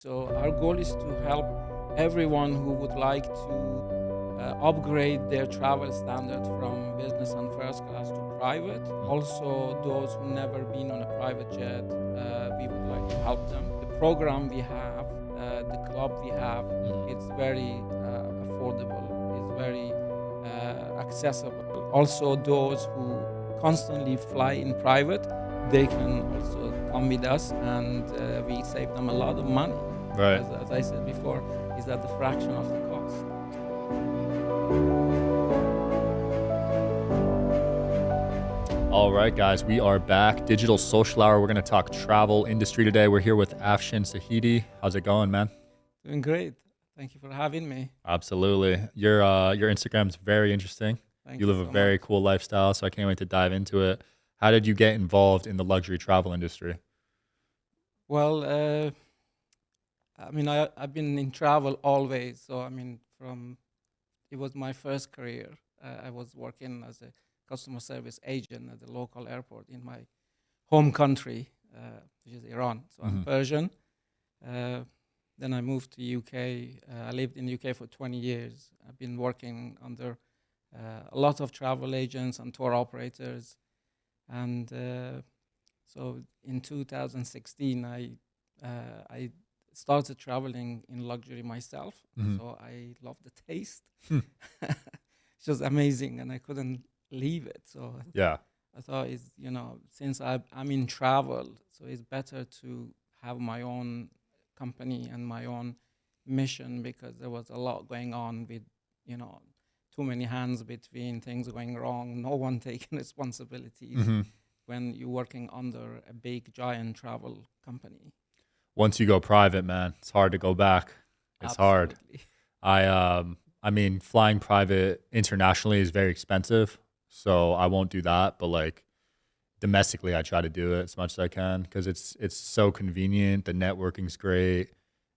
So our goal is to help everyone who would like to upgrade their travel standard from business and first class to private. Also, those who never been on a private jet, we would like to help them. The program we have, the club we have, it's very affordable. It's very accessible. Also, those who constantly fly in private, they can also come with us, and we save them a lot of money. Right. As I said before, is at the fraction of the cost. All right, guys, we are back. Digital Social Hour. We're going to talk travel industry today. We're here with Afshin Sahidi. How's it going, man? Doing great. Thank you for having me. Absolutely. Your Instagram's very interesting. Thank You you live a so very much. cool lifestyle, so I can't wait to dive into it. How did you get involved in the luxury travel industry? Well, I've been in travel always. So, it was my first career. I was working as a customer service agent at the local airport in my home country, which is Iran. So I'm Mhm. Persian. Uh, then I moved to UK. I lived in UK for 20 years. I've been working under a lot of travel agents and tour operators. And so in 2016, I started traveling in luxury myself. Mhm. So I love the taste. Hmm. It's just amazing, and I couldn't leave it. So Yeah. I thought, since I'm in travel, so it's better to have my own company and my own mission, because there was a lot going on with, you know, too many hands between, things going wrong, no one taking responsibilities Hmm. when you're working under a big giant travel company. Once you go private, man, it's hard to go back. It's hard. Absolutely. Flying private internationally is very expensive, so I won't do that. But like domestically, I try to do it as much as I can because it's so convenient. The networking's great,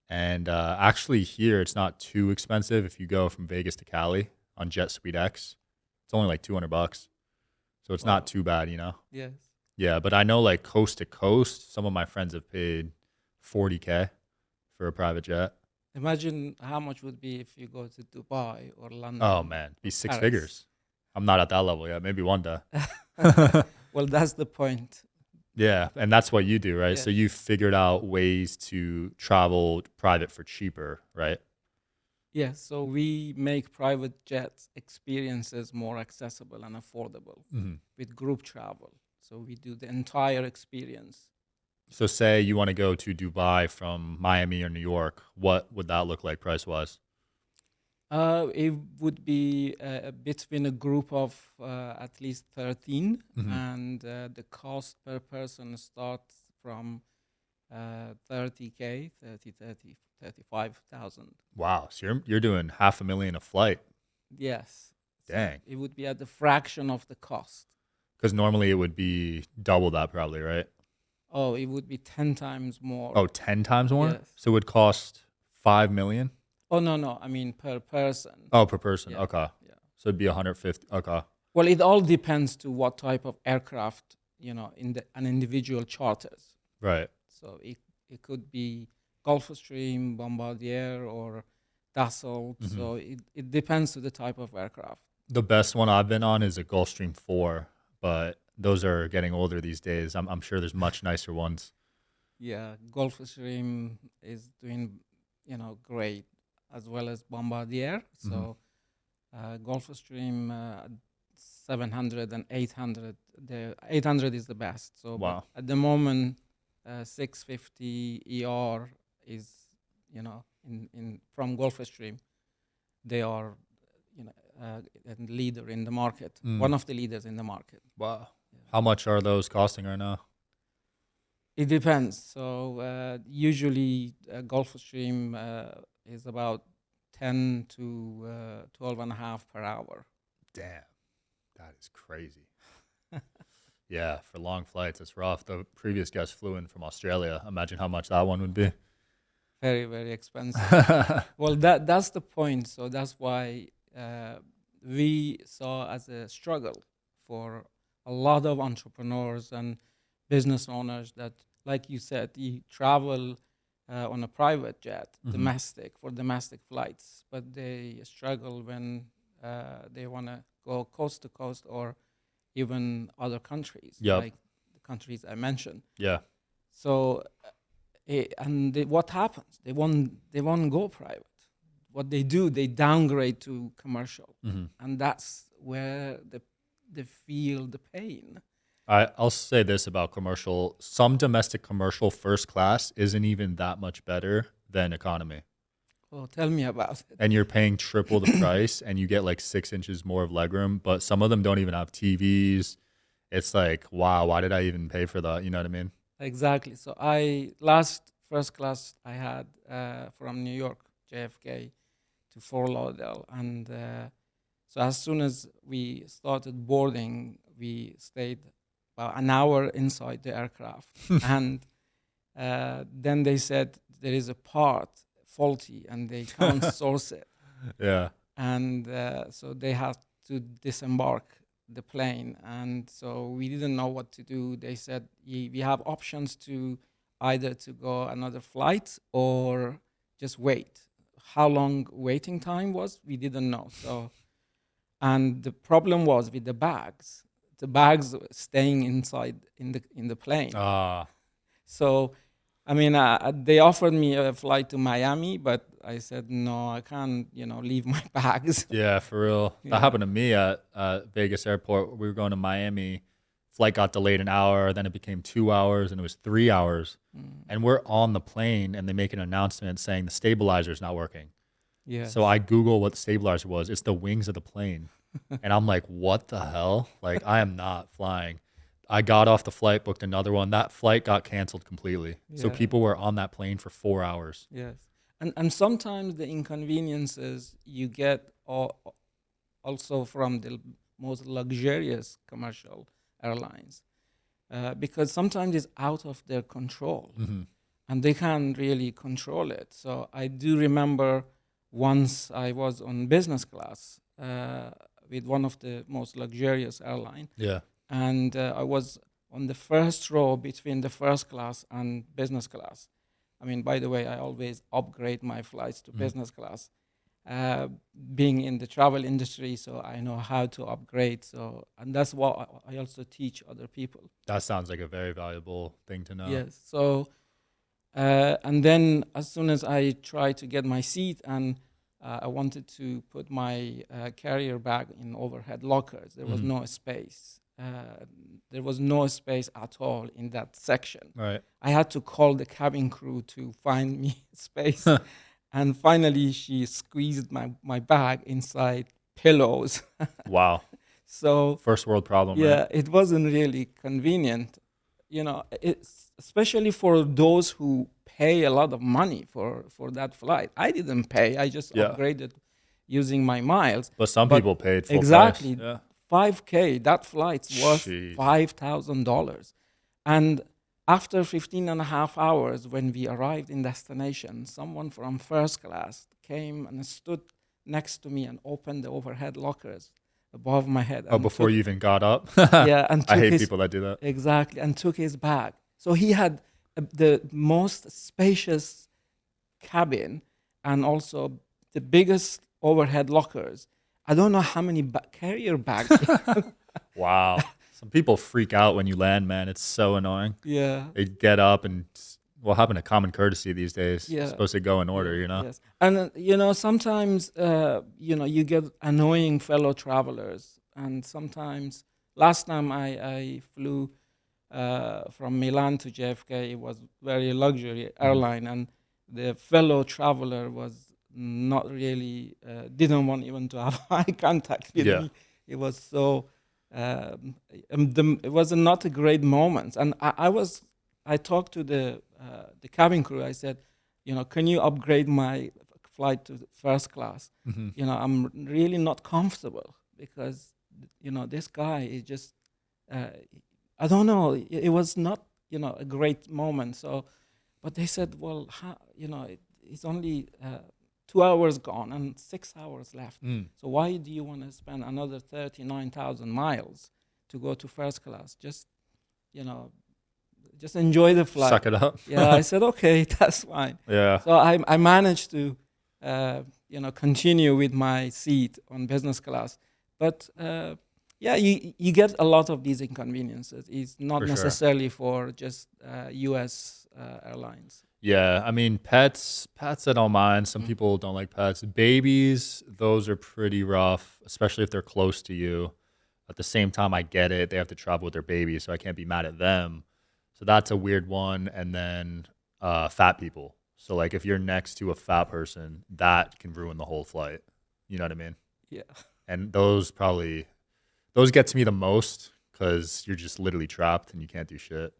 and actually here it's not too expensive if you go from Vegas to Cali on Jet Suite X. It's only like $200, so it's not Wow. too bad, you know. Yes. Yeah, but I know like coast to coast, some of my friends have paid 40K for a private jet. Imagine how much would be if you go to Dubai or Oh London man, be or six Paris. figures. I'm not at that level yet. Maybe one day. Well, that's the point. Yeah, and that's what you do, right? So Yes. you figured out ways to travel private for cheaper, right? Yes. So we make private jet experiences more accessible and affordable Hmm. with group travel. So we do the entire experience. So say you want to go to Dubai from Miami or New York, what would that look like price wise? It would be between a group of at least 13, Hmm. and the cost per person starts from 30K, 35,000. Wow, so you're doing 500,000 a flight. Yes. So Dang. it would be at the fraction of the cost. Because normally it would be double that probably, right? Oh, it would be 10 times more. Oh, 10 times more? Yes. So it would cost 5 million? Oh, no, no. I mean, per person. Oh, per person. Yeah. Okay. Yeah. So it'd be 150. Okay. Well, it all depends to what type of aircraft, an individual charters. Right. So it could be Gulfstream, Bombardier, or Dassault. Hmm. So it depends to the type of aircraft. The best one I've been on is a Gulfstream 4, but those are getting older these days. I'm sure there's much nicer ones. Yeah, Gulfstream is doing, great, as well as Bombardier. Hmm. So Gulfstream 700 and 800. The 800 is the best. So, but Wow. at the moment, 650 ER is, in from Gulfstream. They are, a leader in the market. Mm. One of the leaders in the market. Wow. Yeah. How much are those costing right now? It depends. So usually Gulfstream is about 10 to 12 and a half per hour. Damn. That is crazy. Yeah, for long flights, it's rough. The previous guest flew in from Australia. Imagine how much that one would be. Very, very expensive. Well, that's the point. So that's why we saw as a struggle for a lot of entrepreneurs and business owners that, like you said, you travel on a private jet, Mhm. for domestic flights, but they struggle when they want to go coast to coast or even other countries, Yep. like the countries I mentioned. Yeah. So, what happens? They won't go private. What they do, they downgrade to commercial, Mhm. and that's where they feel the pain. I'll say this about commercial. Some domestic commercial first class isn't even that much better than economy. Well, tell me about it. And you're paying triple the price and you get like 6 inches more of legroom, but some of them don't even have TVs. It's like, wow, why did I even pay for that? You know what I mean? Exactly. So I last first class I had from New York JFK to Fort Lauderdale, and so as soon as we started boarding, we stayed about an hour inside the aircraft, and then they said there is a part faulty and they can't source it, Yeah. and so they had to disembark the plane, and so we didn't know what to do. They said we have options to either to go another flight or just wait. How long waiting time was, we didn't know. So, and the problem was with the bags were staying inside in the plane. Ah, So, I mean, they offered me a flight to Miami, but I said no, I can't, leave my bags. yeah, for real. That Yeah. happened to me at Vegas airport. We were going to Miami. Flight got delayed an hour, then it became 2 hours, and it was 3 hours. Mm. And we're on the plane, and they make an announcement saying the stabilizer's not working. So Yes. I Google what the stabilizer was. It's the wings of the plane. And I'm like, what the hell? Like, I am not flying. I got off the flight, booked another one. That flight got canceled completely. So Yeah. people were on that plane for 4 hours. Yes. And sometimes the inconveniences you get also from the most luxurious commercial airlines, because sometimes it's out of their control Hmm. and they can't really control it. So I do remember once I was on business class with one of the most luxurious airline, Yeah. and I was on the first row between the first class and business class. I mean, by the way, I always upgrade my flights to Mhm. business class. Uh, Being in the travel industry, so I know how to upgrade. So, and that's what I also teach other people. That sounds like a very valuable thing to know. Yes. So, and then as soon as I tried to get my seat and I wanted to put my carrier bag in overhead lockers, there was Mhm. no space. There was no space at all in that section. Right. I had to call the cabin crew to find me space. And finally, she squeezed my bag inside pillows. Wow. So, First world problem, right? yeah, it wasn't really convenient. It's especially for those who pay a lot of money for that flight. I didn't pay, I just Yeah. upgraded using my miles. But some But people paid full price. exactly, Yeah. 5K, that flight's worth Sheesh. $5,000. And after 15 and a half hours, when we arrived in destination, someone from first class came and stood next to me and opened the overhead lockers above my head Oh, and before took, you even got up? yeah, and I took hate his, people that do that. exactly, and took his bag. So he had the most spacious cabin and also the biggest overhead lockers. I don't know how many carrier bags. Wow. Some people freak out when you land, man. It's so annoying. Yeah. They get up and, what happened to common courtesy these days? It's Yeah. supposed to go in order, Yeah, you know? yes. And sometimes you get annoying fellow travelers, and sometimes last time I flew from Milan to JFK, it was very luxury Mhm. airline, and the fellow traveler was not really didn't want even to have eye contact with Yeah. me. It was so it was not a great moment, and I talked to the cabin crew. I said, can you upgrade my flight to first class? Hmm. I'm really not comfortable because this guy is just uh, I don't know. It was not a great moment. So, but they said, well, it's only 2 hours gone and 6 hours left. Mm. So why do you want to spend another 39,000 miles to go to first class? Just you know just enjoy the flight. Suck it up. Yeah, I said, okay, that's fine. Yeah. So I managed to, continue with my seat on business class. But yeah, you get a lot of these inconveniences. It's not For sure. necessarily for just U.S. Airlines. Yeah, I mean, pets I don't mind. Some people don't like pets. Babies, those are pretty rough, especially if they're close to you. At the same time, I get it. They have to travel with their baby, so I can't be mad at them. So that's a weird one. And then fat people. So like if you're next to a fat person, that can ruin the whole flight. You know what I mean? Yeah. And those get to me the most because you're just literally trapped and you can't do shit.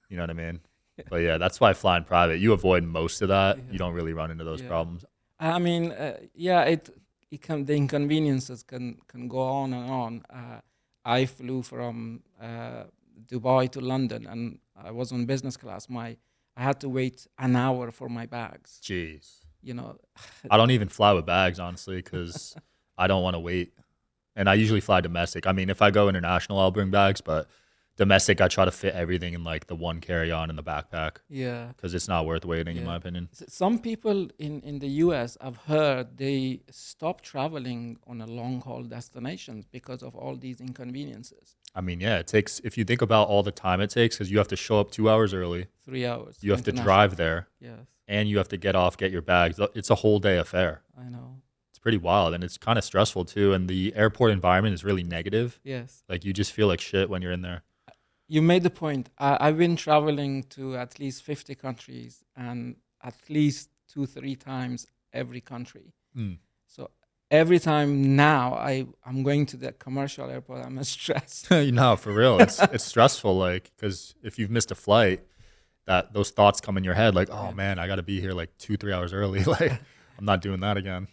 You know what I mean? But yeah, that's why flying private, you avoid most of that. You don't really run into those Yeah. problems. I mean, yeah, it can, the inconveniences can go on and on. I flew from Dubai to London, and I was on business class. I had to wait an hour for my bags. Jeez. You know, I don't even fly with bags, honestly, because I don't want to wait. And I usually fly domestic. I mean, if I go international, I'll bring bags, but domestic, I try to fit everything in like the one carry-on in the backpack yeah. because it's not worth waiting, in Yeah. my opinion. Some people in the US, I've heard they stop traveling on a long haul destinations because of all these inconveniences. I mean, yeah, it takes, if you think about all the time it takes, because you have to show up 2 hours early, 3 hours. you have to international. drive there, Yes, and you have to get off, get your bags. It's a whole day affair. I know. It's pretty wild, and it's kind of stressful too. And the airport environment is really negative. Yes. Like you just feel like shit when you're in there. You made the point. I've been traveling to at least 50 countries and at least 2-3 times every country. Mm. So every time now I'm going to the commercial airport, I'm stressed. No, for real, it's stressful. Like because if you've missed a flight, those thoughts come in your head. Like, oh man, I got to be here like 2-3 hours early. Like I'm not doing that again.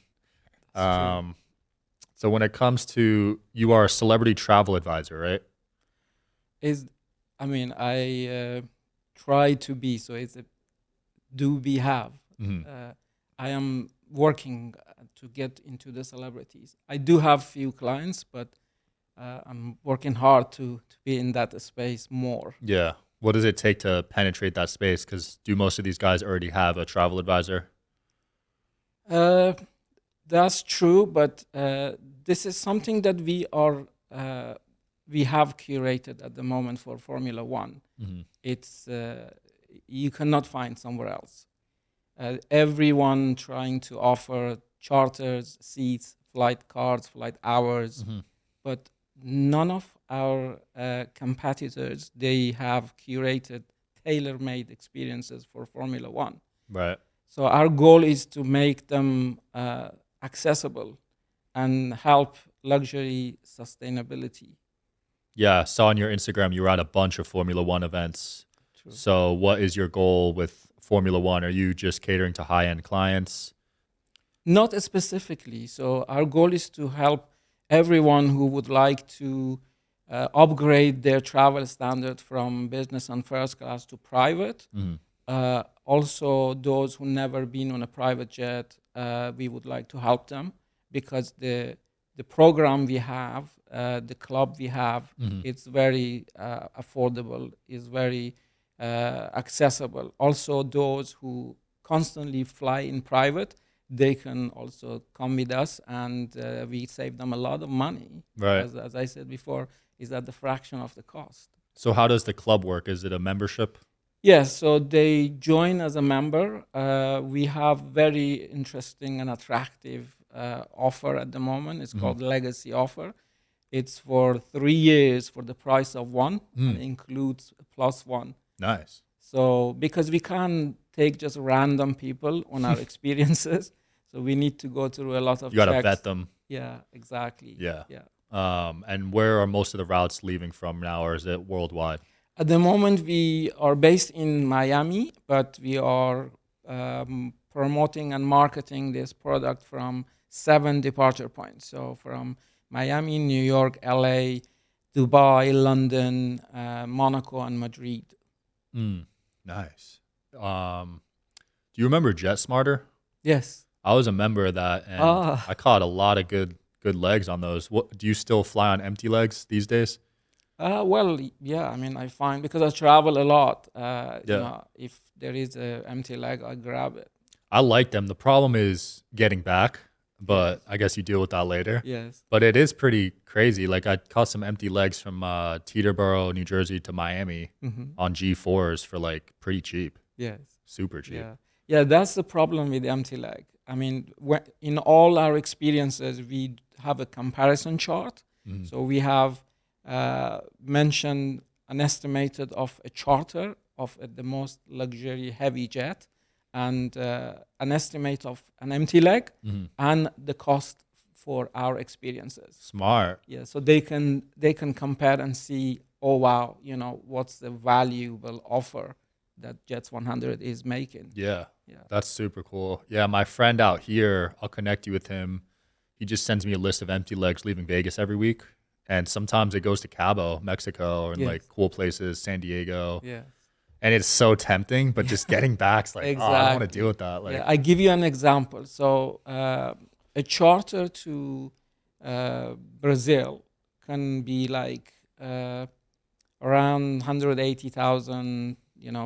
So when it comes to, you are a celebrity travel advisor, right? I try to be, so it's a do be have. Mhm. I am working to get into the celebrities. I do have few clients, but I'm working hard to be in that space more. Yeah. What does it take to penetrate that space? Because do most of these guys already have a travel advisor? That's true, but this is something that we have curated at the moment for Formula One. Mm-hmm. It's you cannot find somewhere else. Everyone trying to offer charters, seats, flight cards, flight hours, Mm-hmm. but none of our competitors, they have curated tailor-made experiences for Formula One. Right. So our goal is to make them accessible and help luxury sustainability. Yeah. I saw on your Instagram you were at a bunch of Formula One events. True. So what is your goal with Formula One? Are you just catering to high-end clients? Not specifically. So our goal is to help everyone who would like to upgrade their travel standard from business and first class to private. Mm-hmm. Also, those who never been on a private jet, we would like to help them because the program we have, the club we have, Mm-hmm. it's very affordable, is very accessible. Also, those who constantly fly in private, they can also come with us, and we save them a lot of money. Right. As I said before, is at the fraction of the cost. So how does the club work? Is it a membership? Yes, so they join as a member. We have very interesting and attractive offer at the moment. It's called Legacy Offer. It's for 3 years for the price of one, and includes plus one. Nice. So because we can't take just random people on our experiences, so we need to go through a lot of You got to checks. vet them. Yeah, exactly. Yeah. Yeah. And where are most of the routes leaving from now, or is it worldwide? At the moment, we are based in Miami, but we are promoting and marketing this product from 7 departure points. So from Miami, New York, LA, Dubai, London, Monaco, and Madrid. Nice. Do you remember Jet Smarter? Yes. I was a member of that, and I caught a lot of good legs on those. What do you still fly on empty legs these days? Yeah. I mean, I find because I travel a lot. Yeah. If there is a empty leg, I grab it. I like them. The problem is getting back, Yes. but I guess you deal with that later. Yes. But it is pretty crazy. Like I caught some empty legs from Teterboro, New Jersey to Miami Hmm. on G4s for like pretty cheap, Yes. super cheap. Yeah. Yeah. That's the problem with empty leg. I mean, in all our experiences, we have a comparison chart. Mhm. So we have mentioned an estimated of a charter of the most luxury heavy jet, and an estimate of an empty leg, Mhm. and the cost for our experiences. Smart. Yeah, so they can compare and see, oh wow, what's the valuable offer that Jets 100 is making. Yeah. Yeah. That's super cool. Yeah, my friend out here, I'll connect you with him. He just sends me a list of empty legs leaving Vegas every week. And sometimes it goes to Cabo, Mexico, and Yes. like cool places, San Diego. Yeah. And it's so tempting, but just getting back's like, oh, I don't want to Exactly. deal with that. Like, Yeah, I give you an example. So a charter to Brazil can be like around 180,000,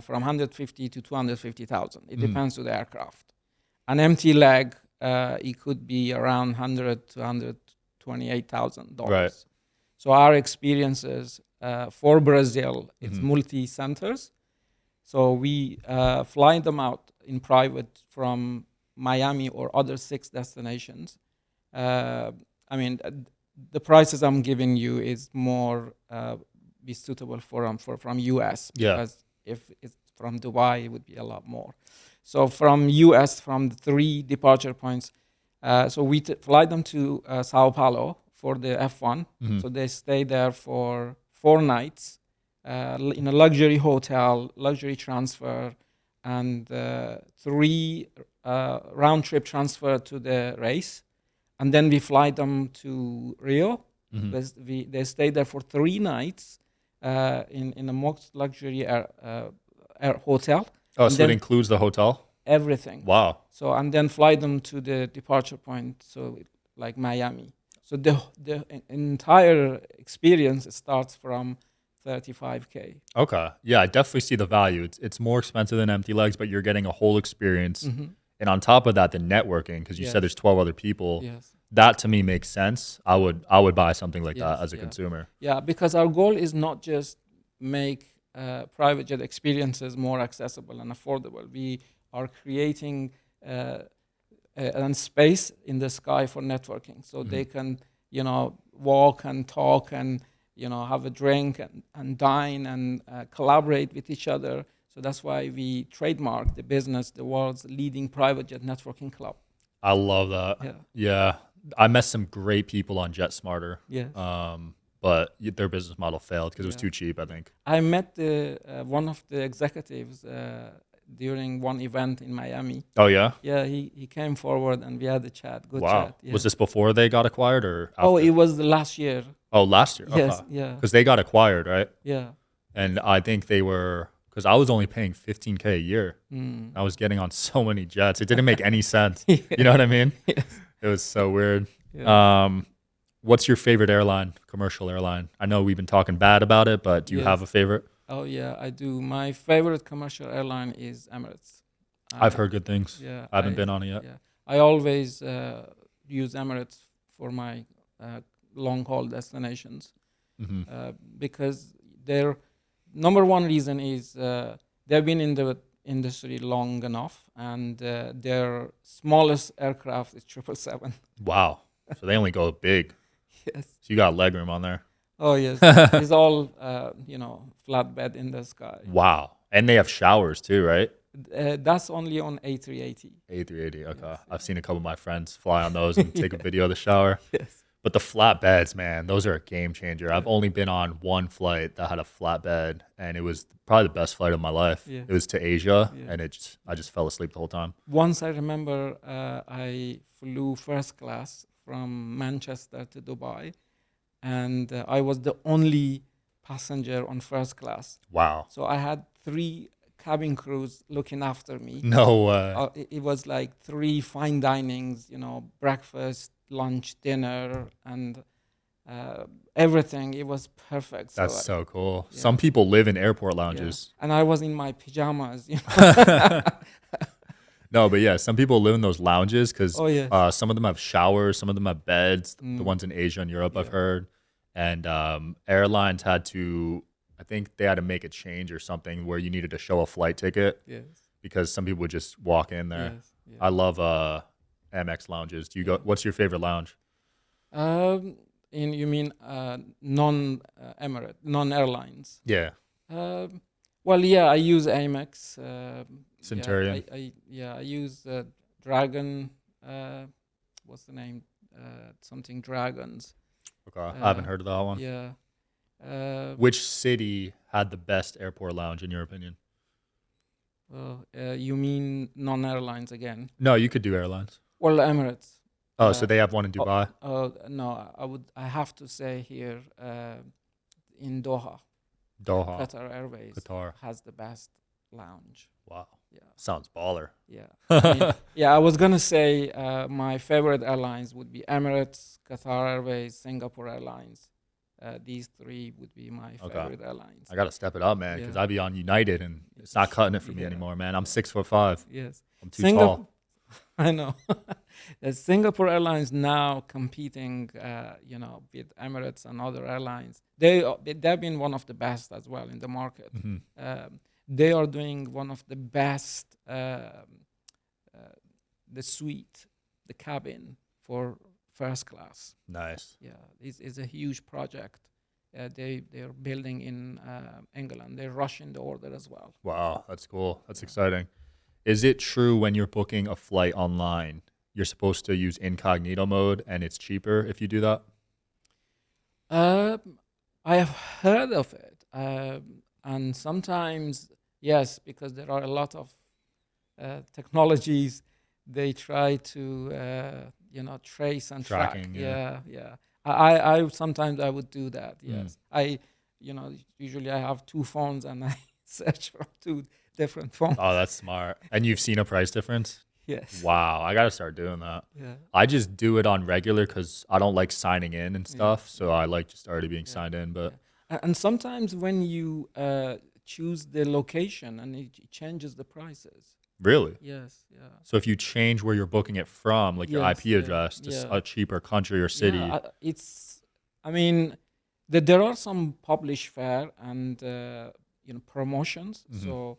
from 150 to 250,000. It Mm. depends on the aircraft. An empty leg, it could be around 100 to $128,000. Right. So our experiences for Brazil, it's Mhm. multi-centers. So we fly them out in private from Miami or other 6 destinations. I mean, the prices I'm giving you is more be suitable from US, Yeah. because if it's from Dubai, it would be a lot more. So from US, from the 3 departure points, so we fly them to Sao Paulo for the F1. Mhm. So they stay there for 4 nights in a luxury hotel, luxury transfer, and 3 round trip transfer to the race. And then we fly them to Rio. Mhm. They stay there for 3 nights in the most luxury air hotel. Oh, And so it then includes the hotel? everything. Wow. So and then fly them to the departure point, so like Miami. So the entire experience starts from 35K. Okay. Yeah, I definitely see the value. It's more expensive than empty legs, but you're getting a whole experience. Mm-hmm. And on top of that, the networking, because you Yes. said there's 12 other people. Yes. That to me makes sense. I would buy something like that Yes, as a yeah. consumer. Yeah, because our goal is not just make private jet experiences more accessible and affordable. We are creating a space in the sky for networking, so they can, walk and talk and have a drink and dine and collaborate with each other. So that's why we trademark the business, the world's leading private jet networking club. I love that. Yeah. Yeah. I met some great people on JetSmarter. Yes. But their business model failed because it was Yeah. too cheap, I think. I met one of the executives during one event in Miami. Oh yeah? Yeah, he came forward and we had a chat. Good Wow. chat. Yeah. Was this before they got acquired or after? Oh, it was the last year. Oh, last year. Yes. Yeah. Because they got acquired, right? Yeah. And I think they were, because I was only paying $15K a year. Mm. I was getting on so many jets. It didn't make any sense. You know what I mean? Yes. It was so weird. Yeah. What's your favorite airline, commercial airline? I know we've been talking bad about it, but do you Yes. have a favorite? Oh yeah, I do. My favorite commercial airline is Emirates. I've heard good things. Yeah. I haven't been on it yet. Yeah. I always use Emirates for my long haul destinations. Hmm. Because their number one reason is they've been in the industry long enough, and their smallest aircraft is 777. Wow. So they only go big. Yes. So you got legroom on there. Oh yes. It's all flatbed in the sky. Wow. And they have showers too, right? That's only on A380. A380. Okay. Yes, I've seen a couple of my friends fly on those and take a video of the shower. Yes. But the flatbeds, man, those are a game changer. I've only been on one flight that had a flatbed, and it was probably the best flight of my life. Yeah. It was to Asia, Yeah. and I just fell asleep the whole time. Once I remember, I flew first class from Manchester to Dubai, and I was the only passenger on first class. Wow. So I had 3 cabin crews looking after me. No way. It was like 3 fine dinings, breakfast, lunch, dinner, and everything. It was perfect. So That's so cool. yeah, Some people live in airport yeah. lounges. And I was in my pajamas. You know? No, but yeah, some people live in those lounges because Oh yes. some of them have showers, some of them have beds. The Mm, ones in Asia and Europe, I've yeah. heard, and airlines had to, I think they had to make a change or something where you needed to show a flight ticket Yes. because some people would just walk in there. Yes. Yeah. I love Amex lounges. Do you Yeah. go? What's your favorite lounge? Um, you mean non Emirate, non airlines? Yeah, Um, well, yeah, I use Amex. Centurion. I use Dragon. Uh, what's the name? Something Dragons. Okay, I haven't Uh, heard of that one. yeah. Uh, Which city had the best airport lounge in your opinion? you mean non-airlines again? No, you could do airlines. Well, Emirates. Oh, so Uh, they have one in oh, Dubai. no, I have to say here in Doha, Doha, Qatar Airways Qatar. has the best lounge. Wow, Yeah. sounds baller. Yeah. I mean, yeah, I was gonna say my favorite airlines would be Emirates, Qatar Airways, Singapore Airlines. These three would be my Okay. favorite airlines. I gotta step it up, man, because Yeah. I be on United and it's not cutting it for me Yeah. anymore, man. I'm 6'5". Yes. I'm too tall. I know. The Singapore Airlines now competing, with Emirates and other airlines. They've been one of the best as well in the market. Mhm. They are doing one of the best, the suite, the cabin for first class. Nice. Yeah, it's a huge project. They're building in England. They're rushing the order as well. Wow, that's cool. That's exciting. Is it true when you're booking a flight online, you're supposed to use incognito mode and it's cheaper if you do that? I have heard of it, and sometimes yes, because there are a lot of technologies. They try to trace and Tracking, track. yeah. Yeah. I sometimes I would do that. Mm. Yes, usually I have two phones and I search for two different phones. Oh, that's smart. And you've seen a price difference? Yes. Wow, I gotta start doing that. Yeah. I just do it on regular because I don't like signing in and Yeah. stuff. So I like just already being Yeah. signed in. But And sometimes when you choose the location and it changes the prices. really, Yes. Yeah. so if you change where you're booking it from, like your Yes, IP yeah, address to yeah. a cheaper country or city, Yeah, I mean, there are some published fare and promotions, Mhm. so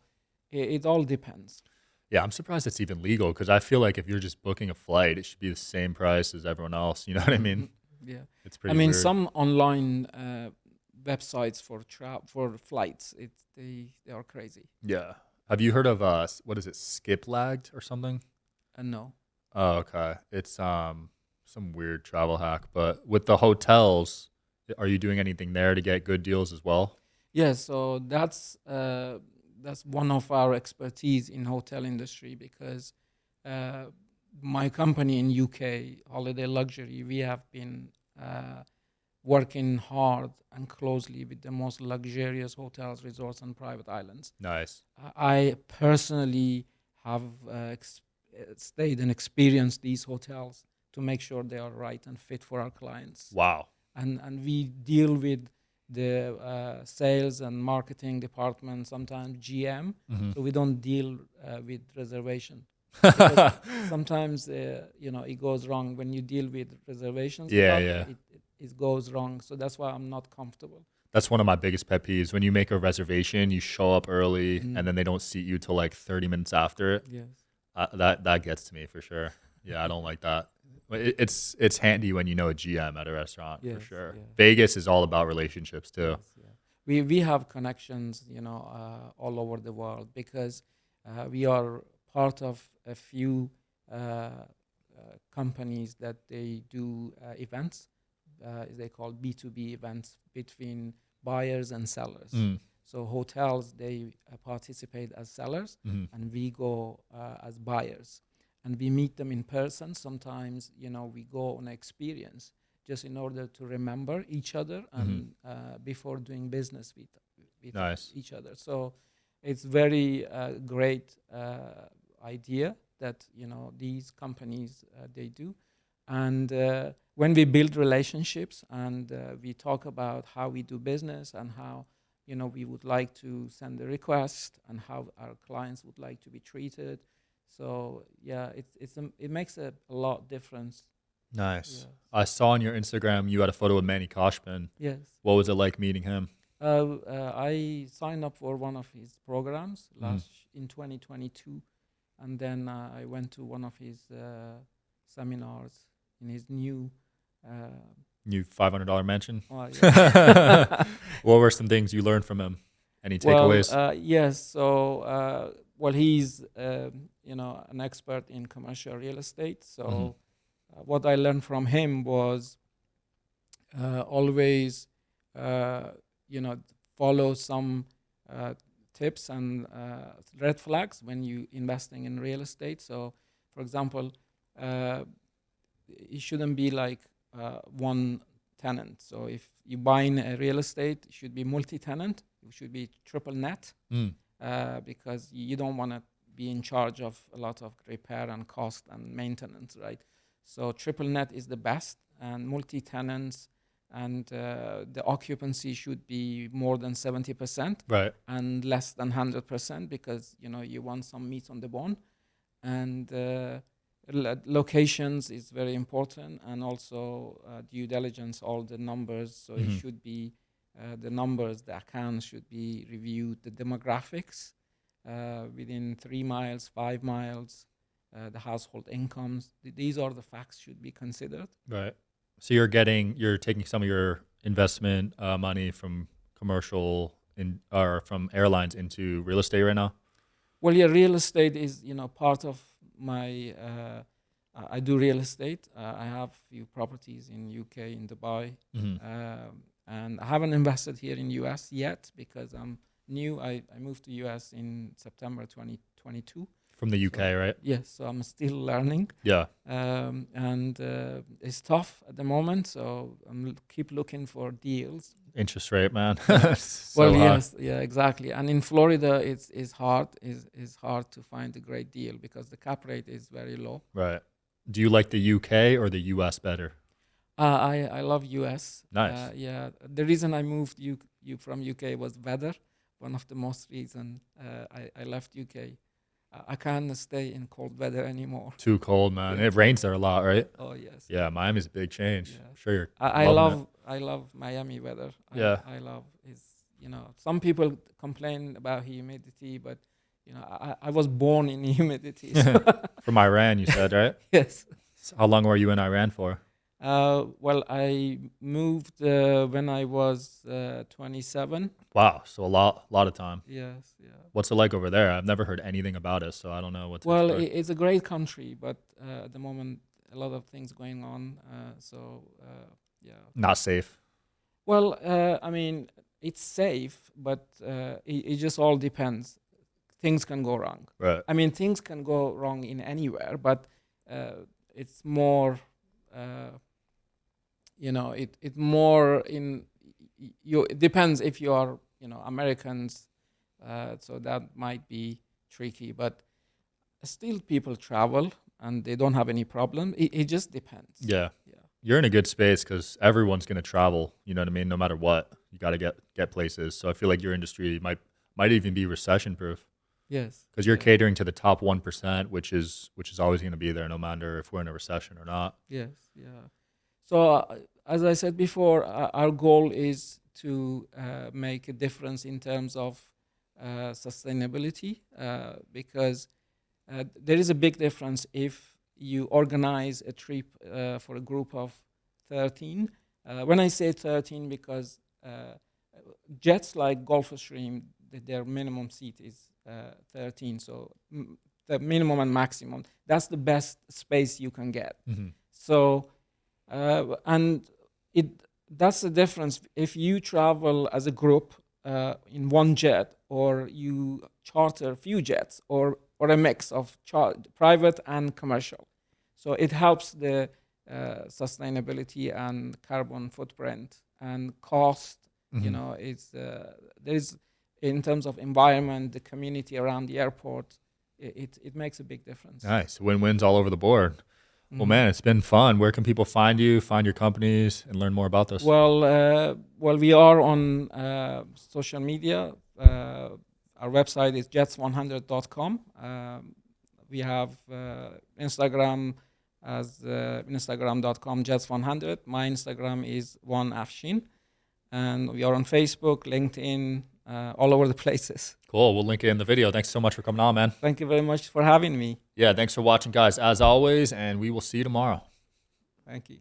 it all depends. yeah, I'm surprised it's even legal because I feel like if you're just booking a flight, it should be the same price as everyone else. You know what I mean? Mhm. Yeah, It's I pretty mean, weird. some online websites for flights, they are crazy. Yeah. Have you heard of what is it, Skip Lagged or something? No. Oh, okay. It's some weird travel hack. But with the hotels, are you doing anything there to get good deals as well? Yeah, so that's one of our expertise in hotel industry because uh, my company in UK, Holiday Luxury, we have been working hard and closely with the most luxurious hotels, resorts, and private islands. Nice. I personally have stayed and experienced these hotels to make sure they are right and fit for our clients. Wow. And we deal with the sales and marketing department, sometimes GM. Mhm. So we don't deal with reservation. Because sometimes it goes wrong when you deal with reservations. Yeah, stuff, yeah. it goes wrong. So that's why I'm not comfortable. That's one of my biggest pet peeves. When you make a reservation, you show up early Mm. and then they don't seat you till like 30 minutes after it. Yes. That gets to me for sure. Yeah, I don't like that. But it's handy when you know a GM at a restaurant for Yes, sure. yeah. Vegas is all about relationships too. Yes, yeah. We have connections, all over the world because we are part of a few companies that they do events. They call B2B events between buyers and sellers. Mm. So hotels they participate as sellers, Mhm. and we go as buyers, and we meet them in person. Sometimes we go on experience just in order to remember each other and before doing business with Nice. each other. So it's very great idea that these companies they do, And when we build relationships and we talk about how we do business and how we would like to send a request and how our clients would like to be treated. So yeah, it makes a lot difference. Nice. Yes. I saw on your Instagram you had a photo with Manny Koshman. Yes. What was it like meeting him? I signed up for one of his programs in 2022, and then I went to one of his seminars in his new. New $500 mansion. Yeah. What were some things you learned from him? Any Well, takeaways? yes. So, well, he's an expert in commercial real estate. So, what I learned from him was always, follow some tips and red flags when you investing in real estate. So, for example, it shouldn't be like one tenant. So if you buying a real estate, it should be multi-tenant. It should be triple net because you don't want to be in charge of a lot of repair and cost and maintenance, right? So triple net is the best, and multi-tenants, and the occupancy should be more than 70%, right, and less than 100% because you want some meat on the bone, and locations is very important, and also due diligence, all the numbers. So it should be the numbers, the accounts should be reviewed, the demographics within 3 miles, 5 miles, the household incomes. These are the facts should be considered. right. So you're taking some of your investment money from commercial or from airlines into real estate right now? Well, yeah, real estate is part of my. I do real estate. I have few properties in UK, in Dubai, and I haven't invested here in US yet because I'm new. I moved to US in September 2022. From the UK, right? Yes, so I'm still learning. Yeah. And it's tough at the moment, so I'm keep looking for deals. Interest rate, man. Well, yes, yeah, exactly. And in Florida, it's hard. It's hard to find a great deal because the cap rate is very low. Right. Do you like the UK or the US better? I love US. Nice. Yeah, the reason I moved you from UK was weather. One of the most reason I left UK. I can't stay in cold weather anymore. Too cold, man. It rains there a lot, right? Oh yes. Yeah, Miami's a big change. Yeah. Sure, you're. I love Miami weather. Yeah. I love some people complain about humidity, but I was born in humidity. So From Iran, you said, right? yes. So how long were you in Iran for? Well, I moved when I was 27. Wow, so a lot of time. Yes, yeah. What's it like over there? I've never heard anything about it, so I don't know what to Well, expect. it's a great country, but at the moment, a lot of things going on. Yeah. Not safe. Well, I mean, it's safe, but it just all depends. Things can go wrong. Right. I mean, things can go wrong in anywhere, but it's more, it more in you. It depends if you are, Americans, so that might be tricky. But still, people travel and they don't have any problem. It just depends. Yeah. Yeah. You're in a good space because everyone's going to travel. You know what I mean? No matter what, you got to get places. So I feel like your industry might even be recession proof. Yes. Because you're Yeah. catering to the top 1%, which is always going to be there, no matter if we're in a recession or not. Yes. Yeah. So as I said before, our goal is to make a difference in terms of sustainability, because there is a big difference if you organize a trip for a group of 13. When I say 13, because jets like Gulfstream, their minimum seat is 13. So the minimum and maximum, that's the best space you can get. So, and that's the difference. If you travel as a group in one jet, or you charter a few jets, or a mix of private and commercial. So it helps the sustainability and carbon footprint and cost. It's there's in terms of environment, the community around the airport. It makes a big difference. Nice. Win-wins all over the board. Well, man, it's been fun. Where can people find you, find your companies, and learn more about this? Well, we are on social media. Our website is jets100.com. We have Instagram as instagram.com jets100. My Instagram is 1afshin. And we are on Facebook, LinkedIn, all over the places. Cool. We'll link it in the video. Thanks so much for coming on, man. Thank you very much for having me. Yeah, thanks for watching, guys, as always, and we will see you tomorrow. Thank you.